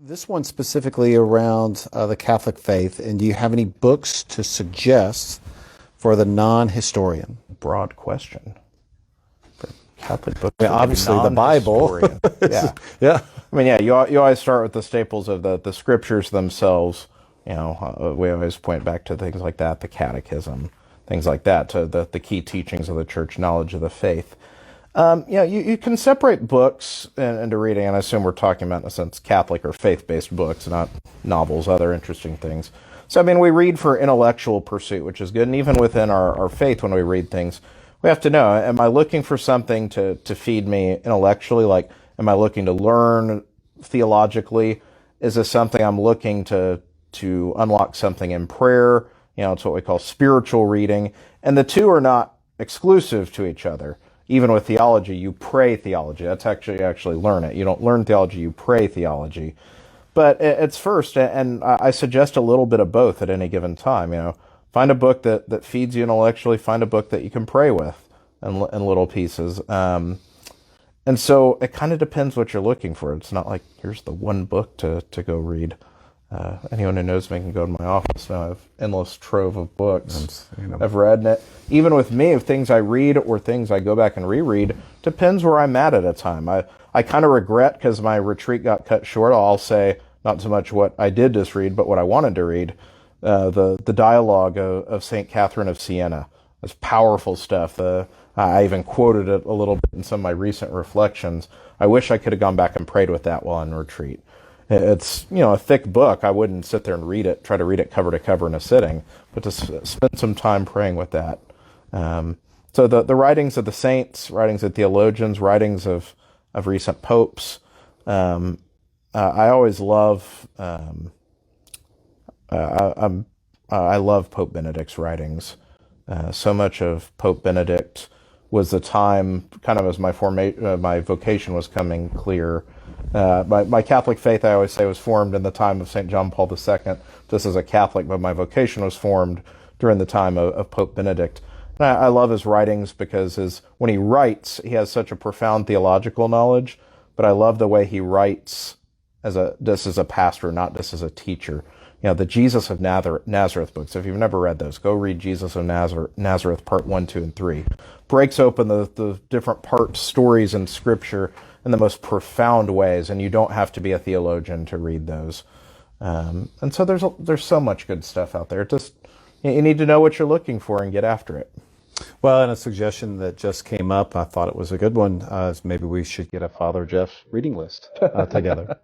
This one specifically around the Catholic faith, and do you have any books to suggest for the non-historian? Broad question. Catholic books. Yeah, obviously the Bible. Yeah. Yeah. I mean, yeah, you always start with the staples of the scriptures themselves. You know, we always point back to things like that, the catechism, things like that, to the key teachings of the church, knowledge of the faith. You can separate books into reading, and I assume we're talking about, in a sense, Catholic or faith-based books, not novels, other interesting things. So, I mean, we read for intellectual pursuit, which is good, and even within our faith, when we read things, we have to know, am I looking for something to feed me intellectually? Like, am I looking to learn theologically? Is this something I'm looking to unlock something in prayer? You know, it's what we call spiritual reading. And the two are not exclusive to each other. Even with theology, you pray theology. That's actually you actually learn it. You don't learn theology, you pray theology. But it's first, and I suggest a little bit of both at any given time. You know, find a book that feeds you intellectually. Find a book that you can pray with in little pieces. And so it kind of depends what you're looking for. It's not like here's the one book to go read. Anyone who knows me can go to my office now. I have endless trove of books I've read. And even with me, of things I read or things I go back and reread, depends where I'm at a time. I kind of regret, because my retreat got cut short, I'll say not so much what I did just read, but what I wanted to read. The dialogue of St. Catherine of Siena. It's powerful stuff. I even quoted it a little bit in some of my recent reflections. I wish I could have gone back and prayed with that while on retreat. It's, a thick book. I wouldn't sit there and try to read it cover to cover in a sitting, but to spend some time praying with that. So the writings of the saints, writings of theologians, writings of recent popes, I always love, I love Pope Benedict's writings. So much of Pope Benedict was the time, kind of as my vocation was coming clear. My Catholic faith, I always say, was formed in the time of St. John Paul II, just as a Catholic, but my vocation was formed during the time of Pope Benedict. And I love his writings because when he writes, he has such a profound theological knowledge, but I love the way he writes just as a pastor, not just as a teacher. The Jesus of Nazareth books, if you've never read those, go read Jesus of Nazareth Part 1, 2, and 3. Breaks open the different stories in Scripture in the most profound ways, and you don't have to be a theologian to read those. And so there's so much good stuff out there. Just you need to know what you're looking for and get after it. Well, and a suggestion that just came up, I thought it was a good one, is maybe we should get a Father Jeff reading list together.